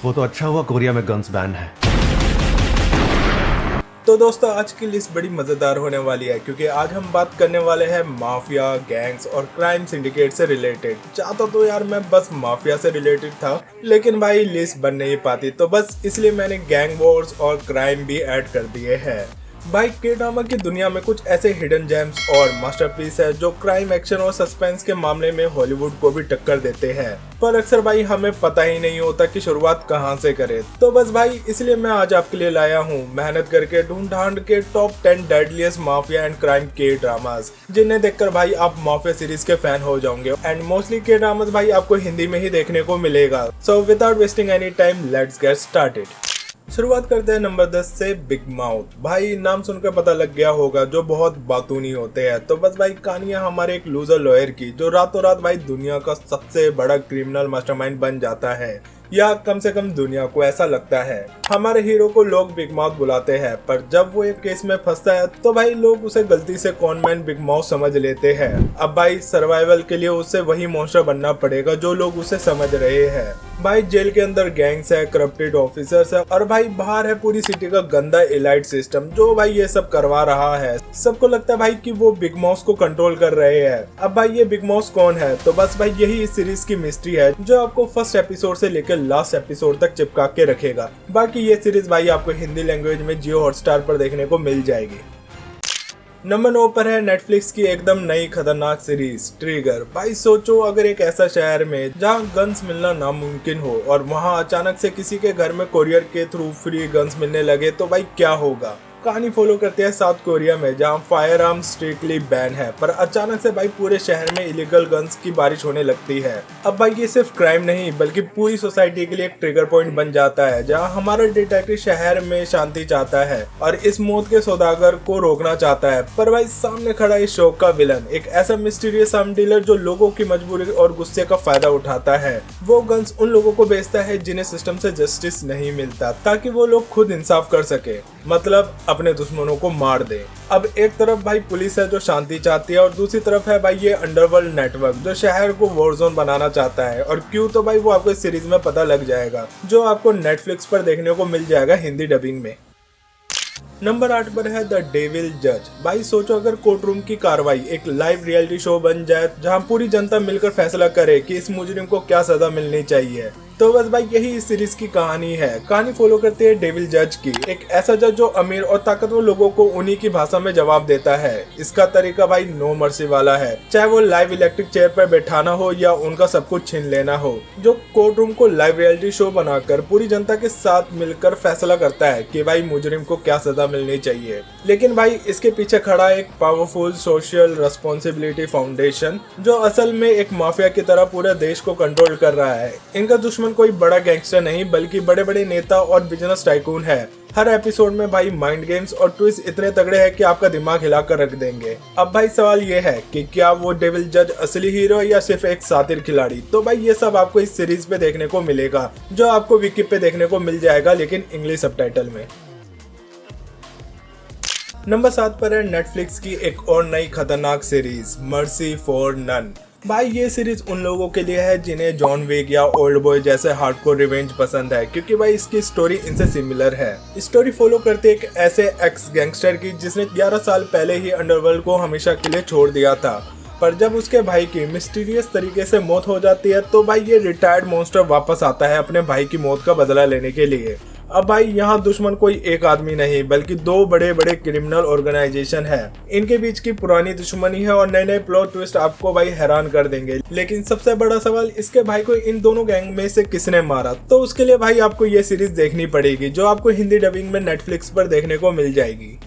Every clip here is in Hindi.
वो तो अच्छा हुआ कोरिया में गन्स बैन है। तो दोस्तों आज की लिस्ट बड़ी मजेदार होने वाली है क्योंकि आज हम बात करने वाले हैं माफिया, गैंग्स और क्राइम सिंडिकेट से रिलेटेड। चाहता तो यार मैं बस माफिया से रिलेटेड था, लेकिन भाई लिस्ट बन नहीं पाती, तो बस इसलिए मैंने गैंग वॉर्स और क्राइम भी ऐड कर दिए हैं। भाई के ड्रामा की दुनिया में कुछ ऐसे हिडन जेम्स और मास्टरपीस है जो क्राइम, एक्शन और सस्पेंस के मामले में हॉलीवुड को भी टक्कर देते हैं, पर अक्सर भाई हमें पता ही नहीं होता कि शुरुआत कहां से करें। तो बस भाई इसलिए मैं आज आपके लिए लाया हूं मेहनत करके ढूंढ ढांड के top 10 deadliest mafia and crime के ड्रामास, जिन्हें देखकर भाई आप माफिया सीरीज के फैन हो जाओगे। एंड मोस्टली के ड्रामास भाई आपको हिंदी में ही देखने को मिलेगा। So without wasting any time let's get started. शुरुआत करते हैं नंबर 10 से बिग माउथ। भाई नाम सुनकर पता लग गया होगा जो बहुत बातूनी होते हैं। तो बस भाई कहानी है हमारे एक लूजर लॉयर की जो रातों रात भाई दुनिया का सबसे बड़ा क्रिमिनल मास्टरमाइंड बन जाता है, या कम से कम दुनिया को ऐसा लगता है। हमारे हीरो को लोग बिग माउथ बुलाते हैं, पर जब वो एक केस में फंसता है तो भाई लोग उसे गलती से कॉनमैन बिग माउथ समझ लेते हैं। अब भाई सर्वाइवल के लिए उसे वही मॉन्स्टर बनना पड़ेगा जो लोग उसे समझ रहे हैं। भाई जेल के अंदर गैंग्स है, करप्टेड ऑफिसर्स है, और भाई बाहर है पूरी सिटी का गंदा एलाइट सिस्टम जो भाई ये सब करवा रहा है। सबको लगता है भाई कि वो बिग माउस को कंट्रोल कर रहे हैं। अब भाई ये बिग माउस कौन है? तो बस भाई यही इस सीरीज की मिस्ट्री है जो आपको फर्स्ट एपिसोड से लेकर लास्ट एपिसोड तक चिपका के रखेगा। बाकी ये सीरीज भाई आपको हिंदी लैंग्वेज में जियो हॉटस्टार पर देखने को मिल जाएगी। नंबर 9 पर है नेटफ्लिक्स की एकदम नई खतरनाक सीरीज ट्रिगर। भाई सोचो अगर एक ऐसा शहर में जहां गन्स मिलना नामुमकिन हो और वहां अचानक से किसी के घर में कोरियर के थ्रू फ्री गन्स मिलने लगे तो भाई क्या होगा। कहानी फॉलो करते हैं साउथ कोरिया में जहां फायर आर्म स्ट्रिक्टली बैन है, पर अचानक से भाई पूरे शहर में इलीगल गन्स की बारिश होने लगती है। अब भाई ये सिर्फ क्राइम नहीं बल्कि पूरी सोसाइटी के लिए एक ट्रिगर पॉइंट बन जाता है जहां हमारा डिटेक्टिव शहर में शांति चाहता है और इस मौत के सौदागर को रोकना चाहता है। पर भाई सामने खड़ा इस शो का विलन एक ऐसा मिस्टीरियस आर्म डीलर जो लोगों की मजबूरी और गुस्से का फायदा उठाता है। वो गन्स उन लोगों को बेचता है जिन्हें सिस्टम से जस्टिस नहीं मिलता, ताकि वो लोग खुद इंसाफ कर सके, मतलब अपने दुश्मनों को मार दे। अब एक तरफ भाई पुलिस है जो शांति चाहती है और दूसरी तरफ है भाई ये अंडरवर्ल्ड नेटवर्क जो शहर को वॉर जोन बनाना चाहता है। और क्यों, तो भाई वो आपको इस सीरीज में पता लग जाएगा जो आपको नेटफ्लिक्स पर देखने को मिल जाएगा हिंदी डबिंग में। नंबर 8 पर है द डेविल जज। भाई सोचो अगर कोर्ट रूम की कार्रवाई एक लाइव रियलिटी शो बन जाए जहां पूरी जनता मिलकर फैसला करे कि इस मुजरिम को क्या सजा मिलनी चाहिए। तो बस भाई यही इस सीरीज की कहानी है। कहानी फॉलो करती है डेविल जज की, एक ऐसा जज जो अमीर और ताकतवर लोगों को उन्हीं की भाषा में जवाब देता है। इसका तरीका भाई नो मर्सी वाला है, चाहे वो लाइव इलेक्ट्रिक चेयर पर बैठाना हो या उनका सब कुछ छीन लेना हो। जो कोर्ट रूम को लाइव रियलिटी शो बनाकर पूरी जनता के साथ मिलकर फैसला करता है कि भाई मुजरिम को क्या सजा मिलनी चाहिए। लेकिन भाई इसके पीछे खड़ा एक पावरफुल सोशल रिस्पॉन्सिबिलिटी फाउंडेशन जो असल में एक माफिया की तरह पूरे देश को कंट्रोल कर रहा है। इनका दुश्मन कोई बड़ा गैंगस्टर नहीं बल्कि बड़े बड़े नेता और बिजनेस टाइकून है। हर एपिसोड में भाई माइंड गेम्स और ट्विस्ट इतने तगड़े हैं कि आपका दिमाग हिलाकर रख देंगे। अब भाई सवाल ये है कि क्या वो डेविल जज असली हीरो है या सिर्फ एक सातिर खिलाड़ी? तो भाई ये सब आपको इस सीरीज पे देखने को मिलेगा जो आपको विकी पे देखने को मिल जाएगा, लेकिन इंग्लिश सबटाइटल में। नंबर 7 पर है नेटफ्लिक्स की एक और नई खतरनाक सीरीज मर्सी फॉर नन। भाई ये सीरीज उन लोगों के लिए है जिन्हें जॉन विक या ओल्ड बॉय जैसे हार्डकोर रिवेंज पसंद है, क्योंकि भाई इसकी स्टोरी इनसे सिमिलर है। स्टोरी फॉलो करते एक ऐसे एक्स गैंगस्टर की जिसने 11 साल पहले ही अंडरवर्ल्ड को हमेशा के लिए छोड़ दिया था, पर जब उसके भाई की मिस्टीरियस तरीके से मौत हो जाती है तो भाई ये रिटायर्ड मॉन्स्टर वापस आता है अपने भाई की मौत का बदला लेने के लिए। अब भाई यहाँ दुश्मन कोई एक आदमी नहीं बल्कि दो बड़े बड़े क्रिमिनल ऑर्गेनाइजेशन है। इनके बीच की पुरानी दुश्मनी है और नए नए प्लॉट ट्विस्ट आपको भाई हैरान कर देंगे। लेकिन सबसे बड़ा सवाल इसके भाई को इन दोनों गैंग में से किसने मारा, तो उसके लिए भाई आपको ये सीरीज देखनी पड़ेगी जो आपको हिंदी डबिंग में नेटफ्लिक्स पर देखने को मिल जाएगी।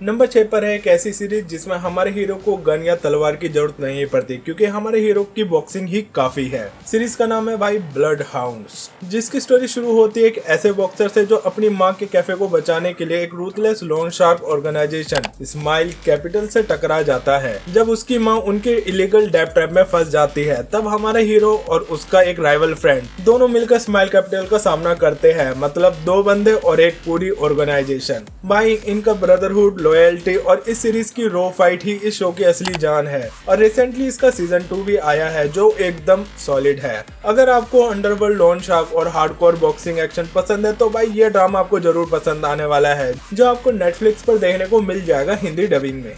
नंबर 6 पर है एक ऐसी सीरीज जिसमें हमारे हीरो को गन या तलवार की जरूरत नहीं पड़ती, क्योंकि हमारे हीरो की बॉक्सिंग ही काफी है। सीरीज का नाम है भाई ब्लड हाउंड्स, जिसकी स्टोरी शुरू होती है एक ऐसे बॉक्सर से जो अपनी माँ के कैफे को बचाने के लिए एक ruthless loan shark organisation Smile Capital से टकरा जाता है। जब उसकी माँ उनके इलीगल डेप ट्रैप में फंस जाती है तब हमारा हीरो और उसका एक राइवल फ्रेंड दोनों मिलकर स्माइल कैपिटल का सामना करते हैं, मतलब दो बंदे और एक पूरी ऑर्गेनाइजेशन। भाई इनका ब्रदरहुड, लॉयल्टी और इस सीरीज की रो फाइट ही इस शो की असली जान है। और रिसेंटली इसका सीजन 2 भी आया है जो एकदम सॉलिड है। अगर आपको अंडरवर्ल्ड, लोन शार्क और हार्डकोर बॉक्सिंग एक्शन पसंद है तो भाई ये ड्रामा आपको जरूर पसंद आने वाला है, जो आपको नेटफ्लिक्स पर देखने को मिल जाएगा हिंदी डबिंग में।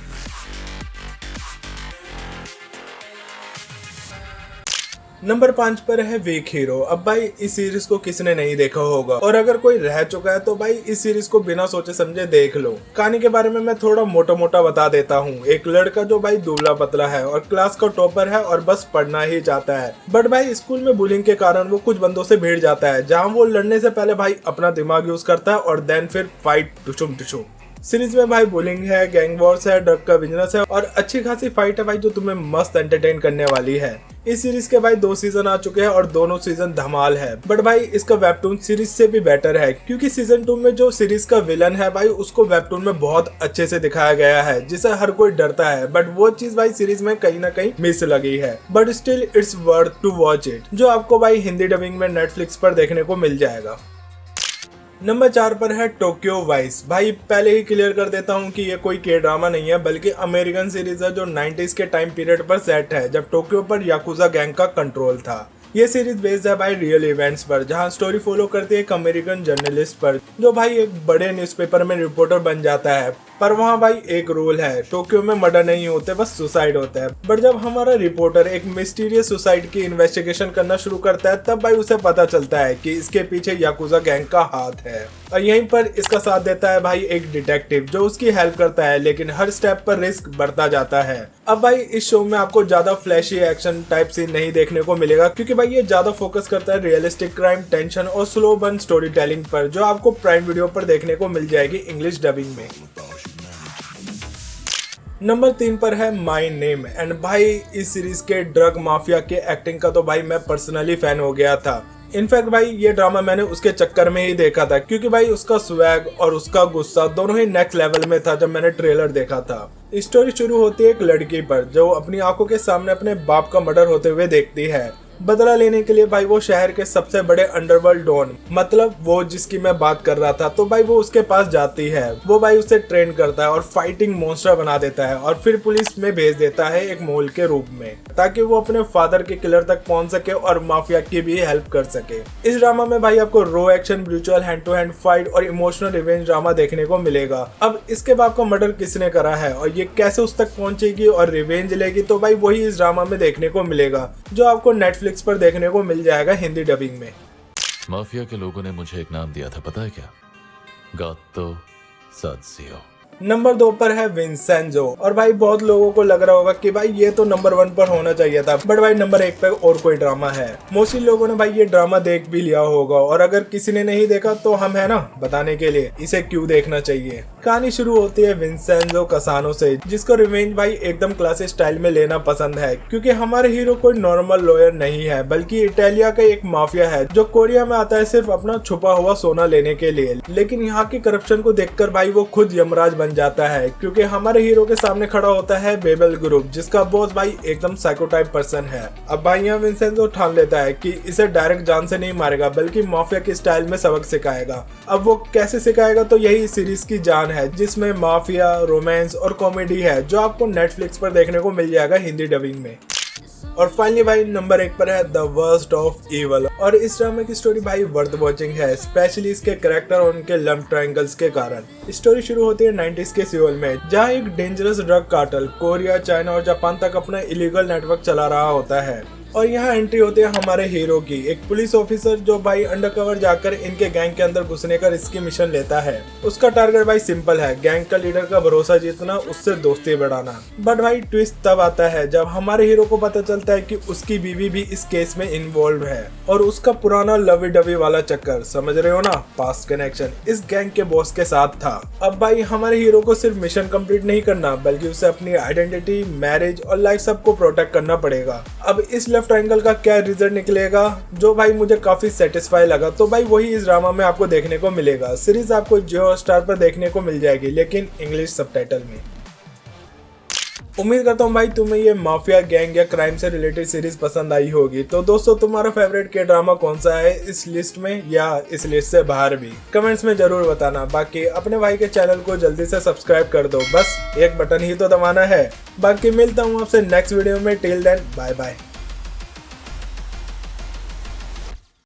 नंबर 5 पर है वीक हीरो। अब भाई इस सीरीज को किसने नहीं देखा होगा, और अगर कोई रह चुका है तो भाई इस सीरीज को बिना सोचे समझे देख लो। कहानी के बारे में मैं थोड़ा मोटा मोटा बता देता हूँ। एक लड़का जो भाई दुबला पतला है और क्लास का टॉपर है और बस पढ़ना ही चाहता है, बट भाई स्कूल में बुलिंग के कारण वो कुछ बंदों से भिड़ जाता है, जहाँ वो लड़ने से पहले भाई अपना दिमाग यूज करता है और देन फिर फाइट टुचुम टुचुम। सीरीज में भाई बुलिंग है, गैंग वॉर्स है, ड्रग का बिजनेस है और अच्छी खासी फाइट है भाई जो तुम्हें मस्त एंटरटेन करने वाली है। इस सीरीज के भाई 2 सीजन आ चुके हैं और दोनों सीजन धमाल है, बट भाई इसका वेबटून सीरीज से भी बेटर है, क्योंकि सीजन 2 में जो सीरीज का विलन है भाई उसको वेबटून में बहुत अच्छे से दिखाया गया है, जिसे हर कोई डरता है, बट वो चीज भाई सीरीज में कहीं ना कहीं मिस लगी है। But still it's worth to watch it, जो आपको भाई हिंदी डबिंग में नेटफ्लिक्स पर देखने को मिल जाएगा। नंबर 4 पर है टोक्यो वाइस। भाई पहले ही क्लियर कर देता हूँ कि ये कोई के ड्रामा नहीं है, बल्कि अमेरिकन सीरीज है जो 90s के टाइम पीरियड पर सेट है, जब टोक्यो पर याकुजा गैंग का कंट्रोल था। ये सीरीज बेस्ड है भाई रियल इवेंट्स पर, जहाँ स्टोरी फॉलो करती है एक अमेरिकन जर्नलिस्ट पर, जो भाई एक बड़े न्यूज़पेपर में रिपोर्टर बन जाता है। पर वहाँ भाई एक रूल है, टोक्यो में मर्डर नहीं होते, बस सुसाइड होता है। बट जब हमारा रिपोर्टर एक मिस्टीरियस सुसाइड की इन्वेस्टिगेशन करना शुरू करता है, तब भाई उसे पता चलता है कि इसके पीछे याकुजा गैंग का हाथ है। और यहीं पर इसका साथ देता है भाई एक डिटेक्टिव, जो उसकी हेल्प करता है, लेकिन हर स्टेप पर रिस्क बढ़ता जाता है। अब भाई इस शो में आपको ज्यादा फ्लैशी एक्शन टाइप सीन नहीं देखने को मिलेगा, क्योंकि भाई ये ज्यादा फोकस करता है रियलिस्टिक क्राइम, टेंशन और स्लो बर्न स्टोरी टेलिंग पर, जो आपको प्राइम वीडियो पर देखने को मिल जाएगी इंग्लिश डबिंग में। नंबर 3 पर है माय नेम। एंड भाई इस सीरीज के ड्रग माफिया के एक्टिंग का तो भाई मैं पर्सनली फैन हो गया था। इनफैक्ट भाई ये ड्रामा मैंने उसके चक्कर में ही देखा था, क्योंकि भाई उसका स्वैग और उसका गुस्सा दोनों ही नेक्स्ट लेवल में था जब मैंने ट्रेलर देखा था। स्टोरी शुरू होती है एक लड़की पर, जो अपनी आंखों के सामने अपने बाप का मर्डर होते हुए देखती है। बदला लेने के लिए भाई वो शहर के सबसे बड़े अंडरवर्ल्ड डॉन, मतलब वो जिसकी मैं बात कर रहा था, तो भाई वो उसके पास जाती है। वो भाई उसे ट्रेन करता है और फाइटिंग मॉन्स्टर बना देता है, और फिर पुलिस में भेज देता है एक मोल के रूप में, ताकि वो अपने फादर के किलर तक पहुंच सके और माफिया की भी हेल्प कर सके। इस ड्रामा में भाई आपको raw action, brutal hand to hand fight और इमोशनल रिवेंज ड्रामा देखने को मिलेगा। अब इसके बाप का मर्डर किसने करा है और ये कैसे उस तक पहुंचेगी और रिवेंज लेगी, तो भाई वही इस ड्रामा में देखने को मिलेगा, जो आपको नेटफ्लिक्स पर देखने को मिल जाएगा हिंदी डबिंग में। माफिया के लोगों ने मुझे एक नाम दिया था, पता है क्या? गातो सात्सियो। नंबर 2 पर है विंसेंजो। और भाई बहुत लोगों को लग रहा होगा कि भाई ये तो नंबर 1 पर होना चाहिए था, बट भाई नंबर 1 पर और कोई ड्रामा है। मोस्टली लोगों ने भाई ये ड्रामा देख भी लिया होगा, और अगर किसी ने नहीं देखा तो हम है ना बताने के लिए इसे क्यों देखना चाहिए। कहानी शुरू होती है विंसेंजो कसानो से, जिसको रिवेंज भाई एकदम क्लासिक स्टाइल में लेना पसंद है, क्योंकि हमारे हीरो कोई नॉर्मल लॉयर नहीं है, बल्कि इटालिया का एक माफिया है जो कोरिया में आता है सिर्फ अपना छुपा हुआ सोना लेने के लिए। लेकिन यहाँ की करप्शन को देखकर भाई वो खुद यमराज बन जाता है, क्योंकि हमारे हीरो के सामने खड़ा होता है बेबल ग्रुप, जिसका बॉस भाई एकदम साइको टाइप पर्सन है। अब भाई यहाँ विंसेंजो ठान लेता है कि इसे डायरेक्ट जान से नहीं मारेगा, बल्कि माफिया के स्टाइल में सबक सिखाएगा। अब वो कैसे सिखाएगा, तो यही सीरीज की जान है, जिसमें माफिया, रोमांस और कॉमेडी है, जो आपको नेटफ्लिक्स पर देखने को मिल जाएगा हिंदी डबिंग में। और फाइनली भाई नंबर 1 पर है द वर्स्ट ऑफ इवल। और इस ड्रामे की स्टोरी भाई वर्थ वॉचिंग है, स्पेशली इसके कैरेक्टर और उनके लव ट्रायंगल्स के कारण। स्टोरी शुरू होती है 90s के सियोल में, जहाँ एक dangerous drug cartel Korea, China और जापान तक अपना इलीगल नेटवर्क चला रहा होता है। और यहाँ एंट्री होती है हमारे हीरो की, एक पुलिस ऑफिसर जो भाई अंडरकवर जाकर इनके गैंग के अंदर घुसने का रिस्की मिशन लेता है। उसका टारगेट भाई सिंपल है, गैंग का लीडर का भरोसा जीतना, उससे दोस्ती बढ़ाना। बट भाई ट्विस्ट तब आता है जब हमारे हीरो को पता चलता है कि उसकी बीवी भी इस केस में इन्वॉल्व है, और उसका पुराना लवी डवी वाला चक्कर, समझ रहे हो ना, पास्ट कनेक्शन, इस गैंग के बॉस के साथ था। अब भाई हमारे हीरो को सिर्फ मिशन कंप्लीट नहीं करना, बल्कि उसे अपनी आइडेंटिटी, मैरिज और लाइफ सबको प्रोटेक्ट करना पड़ेगा। अब इस लव ट्रायंगल का क्या रिजल्ट निकलेगा, जो भाई मुझे काफी सेटिस्फाई लगा, तो भाई वही इस ड्रामा में आपको देखने को मिलेगा। सीरीज आपको जियो हॉटस्टार पर देखने को मिल जाएगी, लेकिन इंग्लिश सबटाइटल में। उम्मीद करता हूँ भाई तुम्हें ये माफिया, गैंग या क्राइम से रिलेटेड सीरीज पसंद आई होगी। तो दोस्तों तुम्हारा फेवरेट के ड्रामा कौन सा है इस लिस्ट में या इस लिस्ट से बाहर भी, कमेंट्स में जरूर बताना। बाकी अपने भाई के चैनल को जल्दी से सब्सक्राइब कर दो, बस एक बटन ही तो दबाना है। बाकी मिलता हूँ आपसे नेक्स्ट वीडियो में। Till then bye bye.